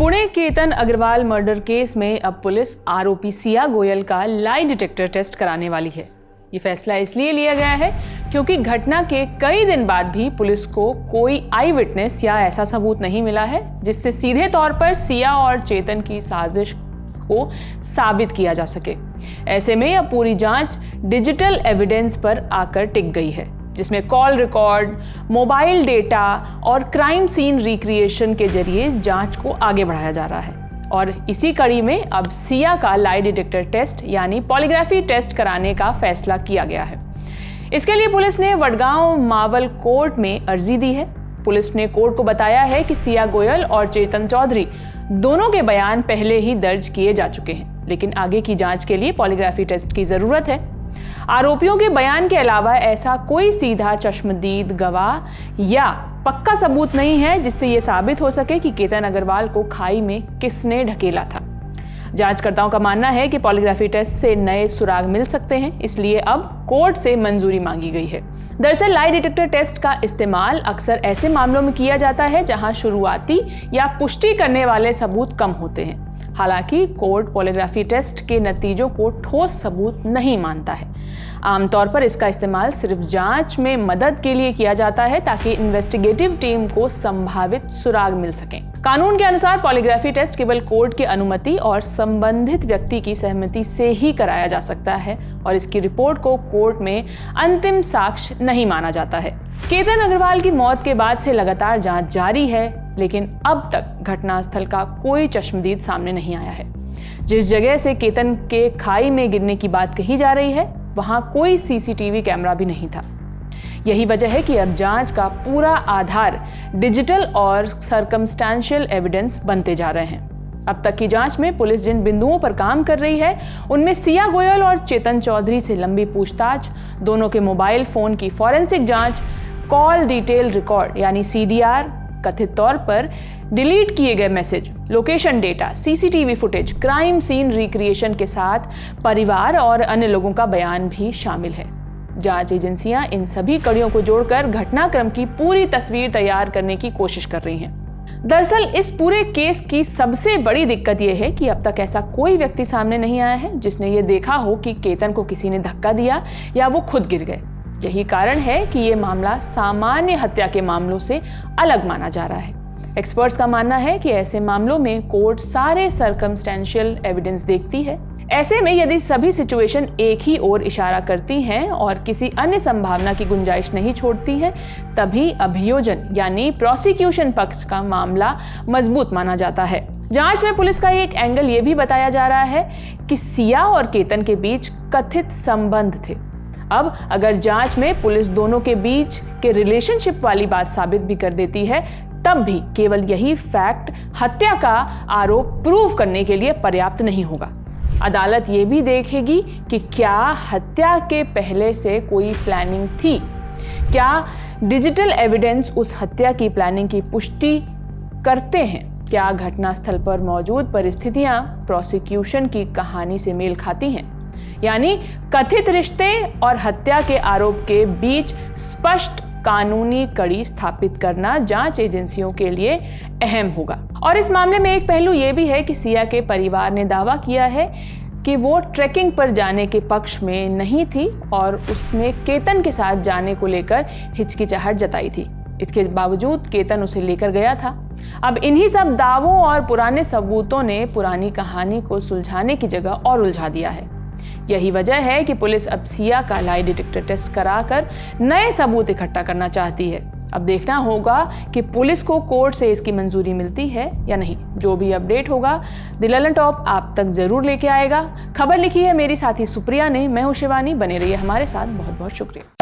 Pune Ketan Agarwal murder case में अब police आरोपी सिया गोयल का लाई डिटेक्टर टेस्ट कराने वाली है। ये फैसला इसलिए लिया गया है क्योंकि घटना के कई दिन बाद भी पुलिस को कोई आई विटनेस या ऐसा सबूत नहीं मिला है जिससे सीधे तौर पर सिया और चेतन की साजिश को साबित किया जा सके। ऐसे में अब पूरी जांच डिजिटल एविडेंस पर आकर टिक गई है, जिसमें कॉल रिकॉर्ड, मोबाइल डेटा और क्राइम सीन रिक्रिएशन के जरिए जांच को आगे बढ़ाया जा रहा है। और इसी कड़ी में अब सिया का लाई डिटेक्टर टेस्ट यानी पॉलीग्राफी टेस्ट कराने का फैसला किया गया है। इसके लिए पुलिस ने वडगांव मावल कोर्ट में अर्जी दी है। पुलिस ने कोर्ट को बताया है कि सिया गोयल और चेतन चौधरी दोनों के बयान पहले ही दर्ज किए जा चुके हैं, लेकिन आगे की जांच के लिए पॉलीग्राफी टेस्ट की जरूरत है। आरोपियों के बयान के अलावा ऐसा कोई सीधा चश्मदीद गवाह या पक्का सबूत नहीं है जिससे यह साबित हो सके कि केतन अग्रवाल को खाई में किसने ढकेला था। जांचकर्ताओं का मानना है कि पॉलीग्राफी टेस्ट से नए सुराग मिल सकते हैं, इसलिए अब कोर्ट से मंजूरी मांगी गई है। दरअसल लाई डिटेक्टर टेस्ट का इस्तेमाल अक्सर ऐसे मामलों में किया जाता है जहां शुरुआती या पुष्टि करने वाले सबूत कम होते हैं। हालांकि कोर्ट पॉलीग्राफी टेस्ट के नतीजों को ठोस सबूत नहीं मानता है। आमतौर पर इसका इस्तेमाल सिर्फ जांच में मदद के लिए किया जाता है ताकि इन्वेस्टिगेटिव टीम को संभावित सुराग मिल सकें। कानून के अनुसार पॉलीग्राफी टेस्ट केवल कोर्ट की अनुमति और संबंधित व्यक्ति की सहमति से ही कराया जा सकता है और इसकी रिपोर्ट को कोर्ट में अंतिम साक्ष्य नहीं माना जाता है। केतन अग्रवाल की मौत के बाद से लगातार जांच जारी है, लेकिन अब तक घटनास्थल का कोई चश्मदीद सामने नहीं आया है। जिस जगह से केतन के खाई में गिरने की बात कही जा रही है वहां कोई सीसीटीवी कैमरा भी नहीं था। यही वजह है कि अब जांच का पूरा आधार डिजिटल और सर्कमस्टेंशियल एविडेंस बनते जा रहे हैं। अब तक की जांच में पुलिस जिन बिंदुओं पर काम कर रही है उनमें सिया गोयल और चेतन चौधरी से लंबी पूछताछ, दोनों के मोबाइल फोन की फॉरेंसिक जांच, कॉल डिटेल रिकॉर्ड यानी CDR, कथित तौर पर डिलीट किए गए message, location data, CCTV footage, crime scene recreation के साथ परिवार और अन्य लोगों का बयान भी शामिल है। जांच एजेंसियां इन सभी कड़ियों को जोड़कर घटनाक्रम की पूरी तस्वीर तैयार करने की कोशिश कर रही हैं। दरअसल इस पूरे केस की सबसे बड़ी दिक्कत यह है कि अब तक ऐसा कोई व्यक्ति सामने नहीं आया है जिसने ये देखा हो कि केतन को किसी ने धक्का दिया या वो खुद गिर गए। यही कारण है कि ये मामला सामान्य हत्या के मामलों से अलग माना जा रहा है। एक्सपर्ट्स का मानना है कि ऐसे मामलों में कोर्ट सारे सर्कमस्टेंशियल एविडेंस देखती है। ऐसे में यदि सभी सिचुएशन एक ही ओर इशारा करती हैं और किसी अन्य संभावना की गुंजाइश नहीं छोड़ती हैं, तभी अभियोजन यानी प्रोसिक्यूशन पक्ष का मामला मजबूत माना जाता है। जांच में पुलिस का एक एंगल ये भी बताया जा रहा है कि सिया और केतन के बीच कथित संबंध थे। अब अगर जांच में पुलिस दोनों के बीच के रिलेशनशिप वाली बात साबित भी कर देती है, तब भी केवल यही फैक्ट हत्या का आरोप प्रूव करने के लिए पर्याप्त नहीं होगा। अदालत ये भी देखेगी कि क्या हत्या के पहले से कोई प्लानिंग थी, क्या डिजिटल एविडेंस उस हत्या की प्लानिंग की पुष्टि करते हैं, क्या घटनास्थल पर मौजूद परिस्थितियां प्रोसिक्यूशन की कहानी से मेल खाती हैं। यानी कथित रिश्ते और हत्या के आरोप के बीच स्पष्ट कानूनी कड़ी स्थापित करना जांच एजेंसियों के लिए अहम होगा। और इस मामले में एक पहलू ये भी है कि सिया के परिवार ने दावा किया है कि वो ट्रैकिंग पर जाने के पक्ष में नहीं थी और उसने केतन के साथ जाने को लेकर हिचकिचाहट जताई थी। इसके बावजूद केतन उसे लेकर गया था। अब इन्हीं सब दावों और पुराने सबूतों ने पुरानी कहानी को सुलझाने की जगह और उलझा दिया है। यही वजह है कि पुलिस अब सिया का लाई डिटेक्टर टेस्ट कराकर नए सबूत इकट्ठा करना चाहती है। अब देखना होगा कि पुलिस को कोर्ट से इसकी मंजूरी मिलती है या नहीं। जो भी अपडेट होगा द ललन टॉप आप तक जरूर लेके आएगा। खबर लिखी है मेरी साथी सुप्रिया ने, मैं हूं शिवानी। बने रहिए हमारे साथ। बहुत बहुत शुक्रिया।